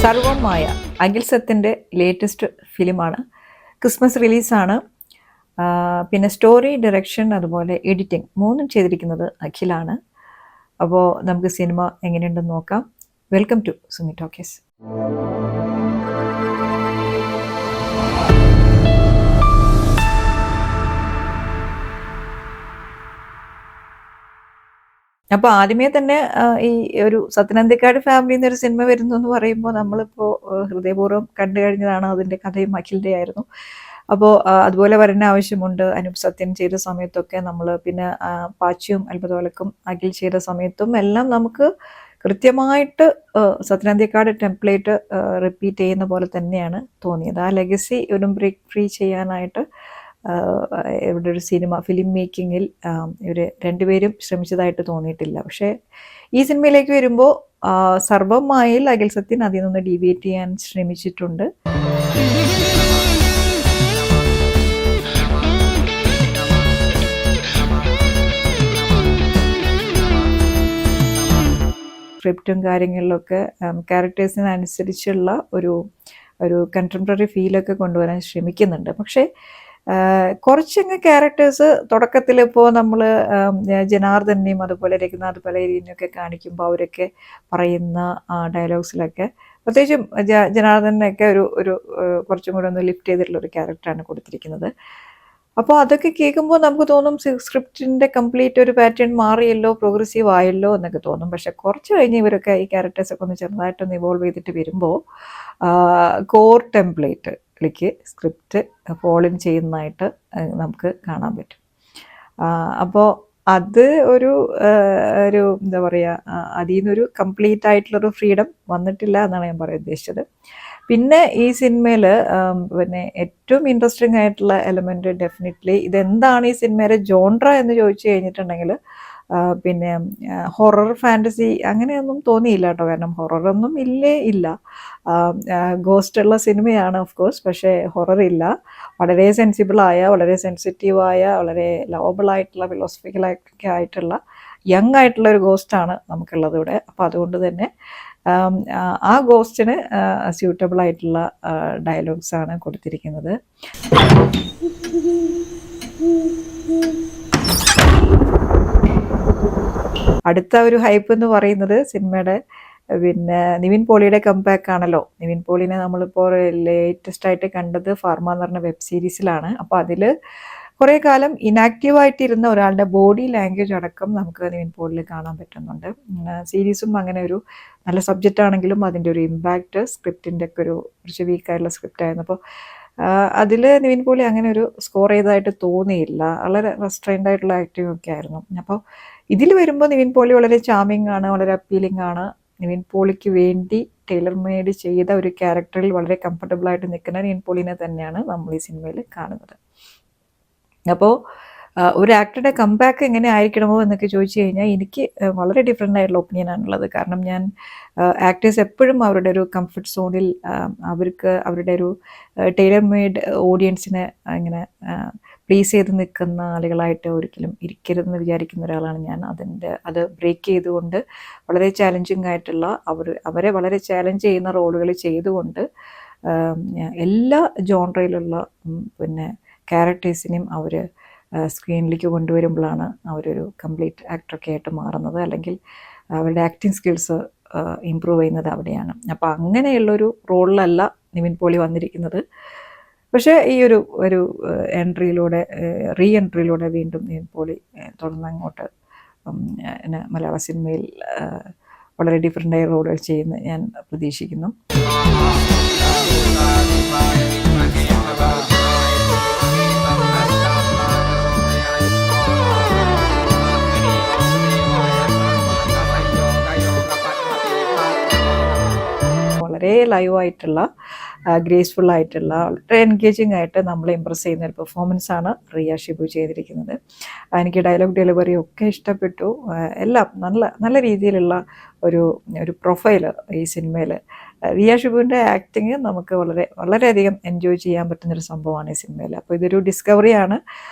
സർവമായ Akhil സത്യൻ്റെ latest ഫിലിമാണ്. Christmas റിലീസാണ്. പിന്നെ story, direction, അതുപോലെ എഡിറ്റിംഗ് മൂന്നും ചെയ്തിരിക്കുന്നത് അഖിലാണ്. അപ്പോൾ നമുക്ക് സിനിമ എങ്ങനെയുണ്ടെന്ന് നോക്കാം. Welcome to Sumi talkies. അപ്പോൾ ആദ്യമേ തന്നെ ഈ ഒരു സത്യനന്ദിക്കാട് ഫാമിലി എന്നൊരു സിനിമ വരുന്നു എന്ന് പറയുമ്പോൾ നമ്മളിപ്പോൾ ഹൃദയപൂർവ്വം കണ്ടു കഴിഞ്ഞതാണ്. അതിൻ്റെ കഥയും അഖിലിൻ്റെ ആയിരുന്നു. അപ്പോൾ അതുപോലെ വരേണ്ട ആവശ്യമുണ്ട്. അനൂപ് സത്യൻ ചെയ്ത സമയത്തൊക്കെ നമ്മൾ, പിന്നെ പാച്ചിയും അത്ഭുതവിളക്കും അഖിൽ ചെയ്ത സമയത്തും എല്ലാം നമുക്ക് കൃത്യമായിട്ട് സത്യനന്ദിക്കാട് ടെംപ്ലേറ്റ് റിപ്പീറ്റ് ചെയ്യുന്ന പോലെ തന്നെയാണ് തോന്നിയത്. ആ ലെഗസി ഒരു ബ്രേക്ക് ഫ്രീ ചെയ്യാനായിട്ട് ഇവിടെ ഒരു ഫിലിം മേക്കിങ്ങിൽ ഇവർ രണ്ടുപേരും ശ്രമിച്ചതായിട്ട് തോന്നിയിട്ടില്ല. പക്ഷേ ഈ സിനിമയിലേക്ക് വരുമ്പോൾ സർവമായിൽ അഖിൽ സത്യൻ അതിൽ നിന്ന് ഡീവിയേറ്റ് ചെയ്യാൻ ശ്രമിച്ചിട്ടുണ്ട്. സ്ക്രിപ്റ്റും കാര്യങ്ങളിലൊക്കെ ക്യാരക്ടേഴ്സിനനുസരിച്ചുള്ള ഒരു കണ്ടംപററി ഫീലൊക്കെ കൊണ്ടുവരാൻ ശ്രമിക്കുന്നുണ്ട്. പക്ഷേ കുറച്ചങ്ങ് ക്യാരക്ടേഴ്സ് തുടക്കത്തിൽ ഇപ്പോൾ നമ്മൾ ജനാർദ്ദനെയും അതുപോലെ രഘുനാഥ് പലേരിനെയൊക്കെ കാണിക്കുമ്പോൾ അവരൊക്കെ പറയുന്ന ഡയലോഗ്സിലൊക്കെ, പ്രത്യേകിച്ചും ജനാർദ്ദനെയൊക്കെ ഒരു കുറച്ചും കൂടെ ഒന്ന് ലിഫ്റ്റ് ചെയ്തിട്ടുള്ള ഒരു ക്യാരക്ടറാണ് കൊടുത്തിരിക്കുന്നത്. അപ്പോൾ അതൊക്കെ കേൾക്കുമ്പോൾ നമുക്ക് തോന്നും സ്ക്രിപ്റ്റിൻ്റെ കംപ്ലീറ്റ് ഒരു പാറ്റേൺ മാറിയല്ലോ, പ്രോഗ്രസീവ് ആയല്ലോ എന്നൊക്കെ തോന്നും. പക്ഷെ കുറച്ച് കഴിഞ്ഞ് ഇവരൊക്കെ ഈ ക്യാരക്ടേഴ്സൊക്കെ ഒന്ന് ചെറുതായിട്ടൊന്ന് ഇവോൾവ് ചെയ്തിട്ട് വരുമ്പോൾ കോർ ടെംപ്ലേറ്റിലേക്ക് സ്ക്രിപ്റ്റ് ഫോളോ ചെയ്യുന്നതായിട്ട് നമുക്ക് കാണാൻ പറ്റും. അപ്പോൾ അത് ഒരു എന്താ പറയുക, അതിൽ നിന്നൊരു കംപ്ലീറ്റ് ആയിട്ടുള്ളൊരു ഫ്രീഡം വന്നിട്ടില്ല എന്നാണ് ഞാൻ പറയാൻ ഉദ്ദേശിച്ചത്. പിന്നെ ഈ സിനിമയിൽ പിന്നെ ഏറ്റവും ഇൻട്രസ്റ്റിംഗ് ആയിട്ടുള്ള എലമെൻറ്റ് ഡെഫിനറ്റ്ലി ഇതെന്താണ് ഈ സിനിമയുടെ ജോൺട്ര എന്ന് ചോദിച്ചു കഴിഞ്ഞിട്ടുണ്ടെങ്കിൽ പിന്നെ ഹൊറർ ഫാൻറ്റസി അങ്ങനെയൊന്നും തോന്നിയില്ല കേട്ടോ. കാരണം ഹൊററൊന്നും ഇല്ല. ഗോസ്റ്റുള്ള സിനിമയാണ് ഓഫ് കോഴ്സ്, പക്ഷേ ഹൊറർ ഇല്ല. വളരെ സെൻസിബിളായ, വളരെ സെൻസിറ്റീവായ, വളരെ ലവബിളായിട്ടുള്ള, ഫിലോസഫിക്കലൊക്കെ ആയിട്ടുള്ള യങ് ആയിട്ടുള്ള ഒരു ഗോസ്റ്റാണ് നമുക്കുള്ളത് ഇവിടെ. അപ്പോൾ അതുകൊണ്ട് തന്നെ ആ ഗോസ്റ്റിന് സ്യൂട്ടബിൾ ആയിട്ടുള്ള ഡയലോഗ്സാണ് കൊടുത്തിരിക്കുന്നത്. അടുത്ത ഒരു ഹൈപ്പ് എന്ന് പറയുന്നത് സിനിമയുടെ പിന്നെ നിവിൻ പോളിയുടെ കംബാക്ക് ആണല്ലോ. നിവിൻ പോളിനെ നമ്മളിപ്പോൾ ലേറ്റസ്റ്റ് ആയിട്ട് കണ്ടത് ഫാർമ എന്ന് പറഞ്ഞ വെബ് സീരീസിലാണ്. അപ്പോൾ അതിൽ കുറേ കാലം ഇനാക്റ്റീവായിട്ടിരുന്ന ഒരാളുടെ ബോഡി ലാംഗ്വേജ് അടക്കം നമുക്ക് നിവിൻ പോളിൽ കാണാൻ പറ്റുന്നുണ്ട്. സീരീസും അങ്ങനെ ഒരു നല്ല സബ്ജക്റ്റ് ആണെങ്കിലും അതിൻ്റെ ഒരു ഇമ്പാക്റ്റ് സ്ക്രിപ്റ്റിൻ്റെ ഒക്കെ കുറച്ച് വീക്കായിട്ടുള്ള സ്ക്രിപ്റ്റായിരുന്നു. അപ്പോൾ അതിൽ നിവിൻ പോളി അങ്ങനെ ഒരു സ്കോർ ചെയ്തതായിട്ട് തോന്നിയില്ല. വളരെ റെസ്ട്രെയിൻഡ് ആയിട്ടുള്ള ആക്ടിങ് ഒക്കെ ആയിരുന്നു. അപ്പോൾ ഇതിൽ വരുമ്പോൾ നിവിൻ പോളി വളരെ ചാമിങ് ആണ്, വളരെ അപ്പീലിംഗ് ആണ്. നിവിൻ പോളിക്ക് വേണ്ടി ടൈലർ മെയ്ഡ് ചെയ്ത ഒരു ക്യാരക്ടറിൽ വളരെ കംഫർട്ടബിളായിട്ട് നിൽക്കുന്ന നിവിൻ പോളിനെ തന്നെയാണ് നമ്മൾ ഈ സിനിമയിൽ കാണുന്നത്. അപ്പോൾ ഒരു ആക്ടറുടെ കംബാക്ക് എങ്ങനെ ആയിരിക്കണമോ എന്നൊക്കെ ചോദിച്ചു കഴിഞ്ഞാൽ എനിക്ക് വളരെ ഡിഫറെൻ്റ് ആയിട്ടുള്ള ഒപ്പീനിയനാണുള്ളത്. കാരണം ഞാൻ ആക്ടേഴ്സ് എപ്പോഴും അവരുടെ ഒരു കംഫർട്ട് സോണിൽ അവർക്ക് അവരുടെ ഒരു ടൈലർ മെയ്ഡ് ഓഡിയൻസിനെ ഇങ്ങനെ പ്ലീസ് ചെയ്ത് നിൽക്കുന്ന ആളുകളായിട്ട് ഒരിക്കലും ഇരിക്കരുതെന്ന് വിചാരിക്കുന്ന ഒരാളാണ് ഞാൻ. അത് ബ്രേക്ക് ചെയ്തുകൊണ്ട് വളരെ ചാലഞ്ചിങ് ആയിട്ടുള്ള അവരെ വളരെ ചാലഞ്ച് ചെയ്യുന്ന റോളുകൾ ചെയ്തുകൊണ്ട് എല്ലാ ജോൺറയിലുള്ള പിന്നെ ക്യാരക്ടേഴ്സിനെയും അവർ സ്ക്രീനിലേക്ക് കൊണ്ടുവരുമ്പോഴാണ് അവരൊരു കംപ്ലീറ്റ് ആക്ടറൊക്കെ ആയിട്ട് മാറുന്നത്, അല്ലെങ്കിൽ അവരുടെ ആക്ടിങ് സ്കിൽസ് ഇമ്പ്രൂവ് ചെയ്യുന്നത് അവിടെയാണ്. അപ്പോൾ അങ്ങനെയുള്ളൊരു റോളിലല്ല നിവിൻ പോളി വന്നിരിക്കുന്നത്. പക്ഷേ ഈ ഒരു റീ എൻട്രിയിലൂടെ വീണ്ടും നിവിൻ പോളി തുടർന്ന് അങ്ങോട്ട് മലയാള സിനിമയിൽ വളരെ ഡിഫറെൻ്റായ റോളുകൾ ചെയ്യുന്ന ഞാൻ പ്രതീക്ഷിക്കുന്നു. വളരെ ലൈവായിട്ടുള്ള, ഗ്രേസ്ഫുൾ ആയിട്ടുള്ള, വളരെ എൻഗേജിങ് ആയിട്ട് നമ്മളെ ഇമ്പ്രസ് ചെയ്യുന്ന ഒരു പെർഫോമൻസാണ് റിയ ഷിബു ചെയ്തിരിക്കുന്നത്. എനിക്ക് ഡയലോഗ് ഡെലിവറി ഒക്കെ ഇഷ്ടപ്പെട്ടു. എല്ലാം നല്ല രീതിയിലുള്ള ഒരു പ്രൊഫൈല് ഈ സിനിമയിൽ. റിയ ഷിബുവിൻ്റെ ആക്ടിങ് നമുക്ക് വളരെയധികം എൻജോയ് ചെയ്യാൻ പറ്റുന്നൊരു സംഭവമാണ് ഈ സിനിമയിൽ. അപ്പോൾ ഇതൊരു ഡിസ്കവറിയാണ്.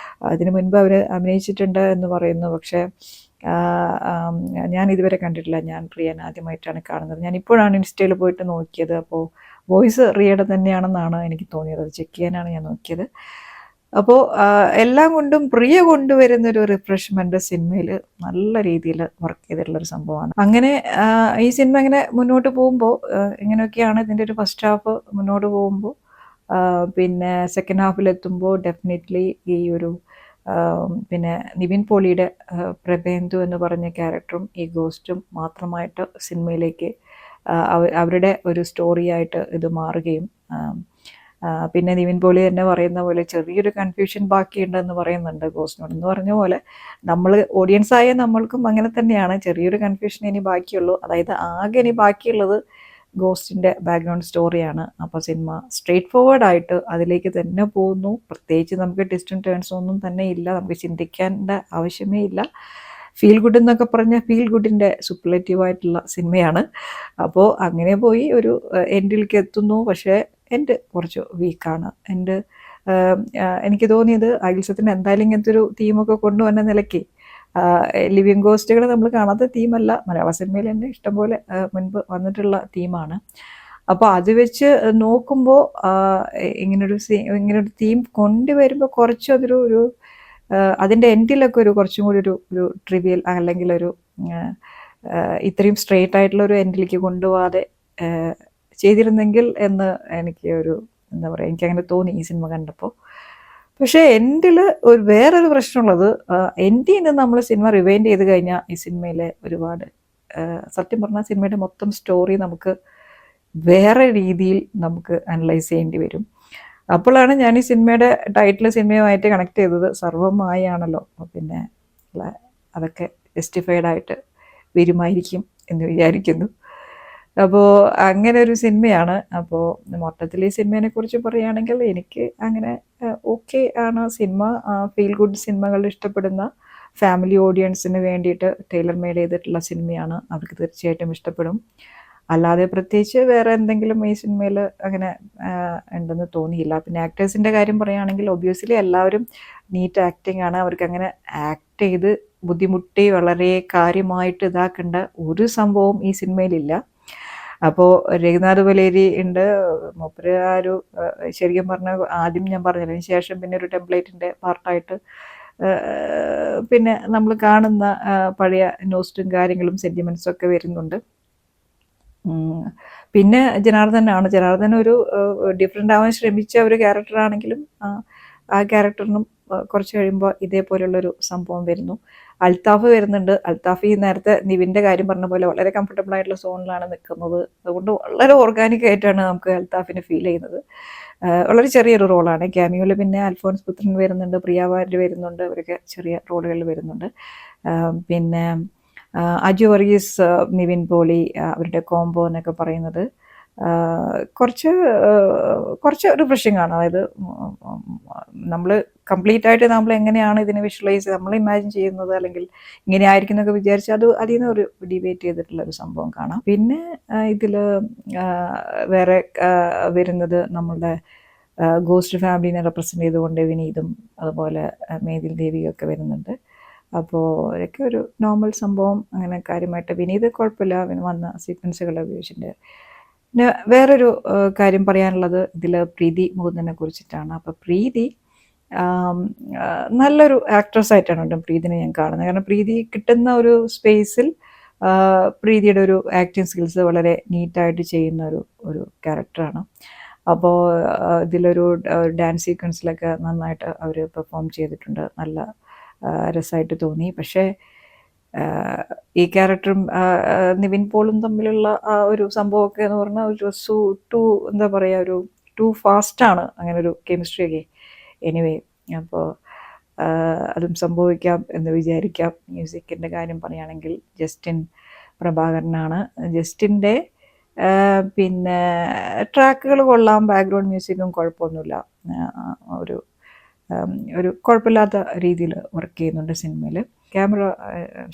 അതിനു മുൻപ് അവർ അഭിനയിച്ചിട്ടുണ്ട് എന്ന് പറയുന്നു. പക്ഷേ ഞാൻ ഇതുവരെ കണ്ടിട്ടില്ല. ഞാൻ റിയനെ ആദ്യമായിട്ടാണ് കാണുന്നത്. ഞാൻ ഇപ്പോഴാണ് ഇൻസ്റ്റയിൽ പോയിട്ട് നോക്കിയത്. അപ്പോൾ വോയിസ് റിയയുടെ തന്നെയാണെന്നാണ് എനിക്ക് തോന്നിയത്. അത് ചെക്ക് ചെയ്യാനാണ് ഞാൻ നോക്കിയത്. അപ്പോൾ എല്ലാം കൊണ്ടും പ്രിയ കൊണ്ടുവരുന്നൊരു റിഫ്രഷ്മെൻറ്റ് സിനിമയിൽ നല്ല രീതിയിൽ വർക്ക് ചെയ്തിട്ടുള്ളൊരു സംഭവമാണ്. അങ്ങനെ ഈ സിനിമ ഇങ്ങനെ മുന്നോട്ട് പോകുമ്പോൾ ഇങ്ങനെയൊക്കെയാണ് ഇതിൻ്റെ ഒരു ഫസ്റ്റ് ഹാഫ് മുന്നോട്ട് പോകുമ്പോൾ, പിന്നെ സെക്കൻഡ് ഹാഫിലെത്തുമ്പോൾ ഡെഫിനറ്റ്ലി ഈ ഒരു പിന്നെ നിവിൻ പോളിയുടെ പ്രഭേന്ദു എന്ന് പറഞ്ഞ ക്യാരക്ടറും ഈ ഗോസ്റ്റും മാത്രമായിട്ട് സിനിമയിലേക്ക് അവരുടെ ഒരു സ്റ്റോറിയായിട്ട് ഇത് മാറുകയും, പിന്നെ നിവിൻ പോളി തന്നെ പറയുന്ന പോലെ ചെറിയൊരു കൺഫ്യൂഷൻ ബാക്കിയുണ്ടെന്ന് പറയുന്നുണ്ട് ഗോസ്റ്റിനോട്. എന്ന് പറഞ്ഞ പോലെ നമ്മൾ ഓഡിയൻസായ നമ്മൾക്കും അങ്ങനെ തന്നെയാണ്, ചെറിയൊരു കൺഫ്യൂഷൻ ഇനി ബാക്കിയുള്ളൂ. അതായത് ആകെ ഇനി ബാക്കിയുള്ളത് ഗോസ്റ്റിൻ്റെ ബാക്ക്ഗ്രൗണ്ട് സ്റ്റോറിയാണ്. അപ്പോൾ സിനിമ സ്ട്രെയിറ്റ് ഫോർവേഡായിട്ട് അതിലേക്ക് തന്നെ പോകുന്നു. പ്രത്യേകിച്ച് നമുക്ക് ട്വിസ്റ്റ് ആൻഡ് ടേൺസ് ഒന്നും തന്നെ ഇല്ല, നമുക്ക് ചിന്തിക്കേണ്ട ആവശ്യമേ ഇല്ല. ഫീൽ ഗുഡ് എന്നൊക്കെ പറഞ്ഞാൽ ഫീൽ ഗുഡിൻ്റെ സൂപ്പർലേറ്റീവായിട്ടുള്ള സിനിമയാണ്. അപ്പോൾ അങ്ങനെ പോയി ഒരു എൻഡിലേക്ക് എത്തുന്നു. പക്ഷേ എൻഡ് കുറച്ച് വീക്കാണ്. എനിക്ക് തോന്നിയത് അഖിൽസത്തിന് എന്തായാലും ഇങ്ങനത്തെ ഒരു തീമൊക്കെ കൊണ്ടുവന്ന നിലയ്ക്ക്, ലിവിങ് ഗോസ്റ്റുകൾ നമ്മൾ കാണാത്ത തീമല്ല, മലയാള സിനിമയിൽ തന്നെ ഇഷ്ടംപോലെ മുൻപ് വന്നിട്ടുള്ള തീമാണ്. അപ്പോൾ അത് വെച്ച് നോക്കുമ്പോൾ ഇങ്ങനൊരു തീം കൊണ്ടുവരുമ്പോൾ കുറച്ച് അതൊരു അതിൻ്റെ എൻഡിലൊക്കെ കുറച്ചും കൂടി ഒരു ട്രിവിയൽ അല്ലെങ്കിൽ ഇത്രയും സ്ട്രെയിറ്റ് ആയിട്ടുള്ള ഒരു എൻഡിലേക്ക് കൊണ്ടുപോകാതെ ചെയ്തിരുന്നെങ്കിൽ എന്ന് എനിക്ക് എന്താ പറയുക, എനിക്കങ്ങനെ തോന്നി ഈ സിനിമ കണ്ടപ്പോൾ. പക്ഷേ എൻഡിൽ വേറൊരു പ്രശ്നമുള്ളത്, എൻഡിൽ നിന്ന് നമ്മൾ സിനിമ റിവൈൻഡ് ചെയ്ത് കഴിഞ്ഞാൽ ഈ സിനിമയിലെ ഒരുപാട് സത്യം പറഞ്ഞാൽ സിനിമയുടെ മൊത്തം സ്റ്റോറി നമുക്ക് വേറെ രീതിയിൽ നമുക്ക് അനലൈസ് ചെയ്യേണ്ടി വരും. അപ്പോഴാണ് ഞാൻ ഈ സിനിമയുടെ ടൈറ്റിൽ സിനിമയുമായിട്ട് കണക്ട് ചെയ്തത്. സർവമായാണല്ലോ, പിന്നെ അതൊക്കെ ജസ്റ്റിഫൈഡ് ആയിട്ട് വരുമായിരിക്കും എന്ന് വിചാരിക്കുന്നു. അപ്പോൾ അങ്ങനെ ഒരു സിനിമയാണ്. അപ്പോൾ മൊത്തത്തിൽ ഈ സിനിമയെ കുറിച്ച് പറയുകയാണെങ്കിൽ എനിക്ക് അങ്ങനെ ഓക്കെ ആണ് സിനിമ. ഫീൽ ഗുഡ് സിനിമകൾ ഇഷ്ടപ്പെടുന്ന ഫാമിലി ഓഡിയൻസിന് വേണ്ടിയിട്ട് ടൈലർ മെയ്ഡ് ചെയ്തിട്ടുള്ള സിനിമയാണ്. അവർക്ക് തീർച്ചയായിട്ടും ഇഷ്ടപ്പെടും. അല്ലാതെ പ്രത്യേകിച്ച് വേറെ എന്തെങ്കിലും ഈ സിനിമയിൽ അങ്ങനെ ഉണ്ടെന്ന് തോന്നിയില്ല. പിന്നെ ആക്ടേഴ്സിൻ്റെ കാര്യം പറയുകയാണെങ്കിൽ ഒബ്വിയസ്ലി എല്ലാവരും നീറ്റ് ആക്ടിങ് ആണ്. അവർക്ക് അങ്ങനെ ആക്ട് ചെയ്ത് ബുദ്ധിമുട്ടി വളരെ കാര്യമായിട്ട് ഇതാക്കേണ്ട ഒരു സംഭവം ഈ സിനിമയിലില്ല. അപ്പോൾ രഘുനാഥ് വലേരി ഉണ്ട്. മൂപ്പര് ശരിക്കും പറഞ്ഞാൽ ആദ്യം ഞാൻ പറഞ്ഞതിന് ശേഷം പിന്നെ ഒരു ടെംപ്ലേറ്റിൻ്റെ പാർട്ടായിട്ട് പിന്നെ നമ്മൾ കാണുന്ന പഴയ നോസ്റ്റും കാര്യങ്ങളും സെൻറ്റിമെൻറ്റ്സും ഒക്കെ വരുന്നുണ്ട്. പിന്നെ ജനാർദ്ദനാണ്. ജനാർദ്ദൻ ഒരു ഡിഫറെൻ്റ് ആവാൻ ശ്രമിച്ച ഒരു ക്യാരക്ടറാണെങ്കിലും ആ ക്യാരക്ടറിനും കുറച്ച് കഴിയുമ്പോൾ ഇതേപോലെയുള്ളൊരു സംഭവം വരുന്നു. അൽത്താഫ് വരുന്നുണ്ട്. അൽത്താഫ് ഈ നേരത്തെ നിവിൻ്റെ കാര്യം പറഞ്ഞ പോലെ വളരെ കംഫർട്ടബിൾ ആയിട്ടുള്ള സോണിലാണ് നിൽക്കുന്നത്. അതുകൊണ്ട് വളരെ ഓർഗാനിക് ആയിട്ടാണ് നമുക്ക് അൽത്താഫിനെ ഫീൽ ചെയ്യുന്നത്. വളരെ ചെറിയൊരു റോളാണ്. ക്യാമിയോയിൽ പിന്നെ അൽഫോൻസ് പുത്രൻ വരുന്നുണ്ട്, പ്രിയ വാര്യർ വരുന്നുണ്ട്. അവരൊക്കെ ചെറിയ റോളുകളിൽ വരുന്നുണ്ട്. പിന്നെ അജു വർഗീസ്, നിവിൻ പോളി, അവരുടെ കോംബോ എന്നൊക്കെ പറയുന്നത് കുറച്ച് റിഫ്രഷിംഗ് ആണ്. അതായത് നമ്മൾ കംപ്ലീറ്റ് ആയിട്ട് നമ്മൾ എങ്ങനെയാണ് ഇതിനെ വിഷ്വലൈസ് നമ്മൾ ഇമാജിൻ ചെയ്യുന്നത് അല്ലെങ്കിൽ ഇങ്ങനെ ആയിരിക്കും എന്നൊക്കെ വിചാരിച്ച് അതിൽ നിന്ന് ഒരു ഡിബേറ്റ് ചെയ്തിട്ടുള്ള ഒരു സംഭവം കാണാം. പിന്നെ ഇതിൽ വേറെ വരുന്നത് നമ്മളുടെ ഗോസ്റ്റ് ഫാമിലിനെ റെപ്രസെൻ്റ് ചെയ്തുകൊണ്ട് വിനീതും അതുപോലെ മേതിൽ ദേവിയൊക്കെ വരുന്നുണ്ട്. അപ്പോൾ അവരൊക്കെ ഒരു നോർമൽ സംഭവം, അങ്ങനെ കാര്യമായിട്ട് വിനീത് കുഴപ്പമില്ല വന്ന സീക്വൻസുകൾ ഉപയോഗിച്ചിട്ടുണ്ട്. പിന്നെ വേറൊരു കാര്യം പറയാനുള്ളത് ഇതിൽ പ്രീതി മുകുന്ദനെ കുറിച്ചിട്ടാണ്. അപ്പോൾ പ്രീതി നല്ലൊരു ആക്ട്രസ് ആയിട്ടാണ് പ്രീതിനെ ഞാൻ കാണുന്നത്. കാരണം പ്രീതി കിട്ടുന്ന ഒരു സ്പേസിൽ പ്രീതിയുടെ ഒരു ആക്ടിങ് സ്കിൽസ് വളരെ നീറ്റായിട്ട് ചെയ്യുന്ന ഒരു ക്യാരക്ടറാണ്. അപ്പോൾ ഇതിലൊരു ഡാൻസ് സീക്വൻസിലൊക്കെ നന്നായിട്ട് അവർ പെർഫോം ചെയ്തിട്ടുണ്ട്. നല്ല രസമായിട്ട് തോന്നി. പക്ഷേ ഈ ക്യാരക്ടറും നിവിൻ പോളും തമ്മിലുള്ള ആ ഒരു സംഭവമൊക്കെ എന്ന് പറഞ്ഞാൽ എന്താ പറയുക, ടു ഫാസ്റ്റാണ് അങ്ങനെ ഒരു കെമിസ്ട്രിയൊക്കെ. എനിവേ, അപ്പോൾ അതും സംഭവിക്കാം എന്ന് വിചാരിക്കാം. മ്യൂസിക്കിൻ്റെ കാര്യം പറയുകയാണെങ്കിൽ ജസ്റ്റിൻ പ്രഭാകരനാണ്. ജസ്റ്റിൻ്റെ പിന്നെ ട്രാക്കുകൾ കൊള്ളാം, ബാക്ക്ഗ്രൗണ്ട് മ്യൂസിക്കും കുഴപ്പമൊന്നുമില്ല. ഒരു കുഴപ്പമില്ലാത്ത രീതിയിൽ വർക്ക് ചെയ്യുന്നുണ്ട് സിനിമയിൽ. ക്യാമറ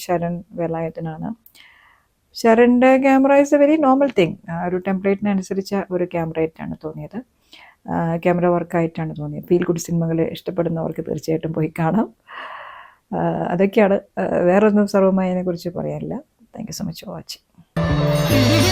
ശരൺ വേലായുധനാണ്. ശരണിൻ്റെ camera is a very normal thing. ഒരു ടെംപ്ലേറ്റിനനുസരിച്ച ഒരു ക്യാമറയായിട്ടാണ് തോന്നിയത്, ക്യാമറ വർക്കായിട്ടാണ് തോന്നിയത്. ഫീൽ ഗുഡ് സിനിമകൾ ഇഷ്ടപ്പെടുന്നവർക്ക് തീർച്ചയായിട്ടും പോയി കാണാം. അതൊക്കെയാണ്. വേറൊന്നും സർവ്വമായതിനെ കുറിച്ച് പറയാനില്ല. Thank you so much for watching.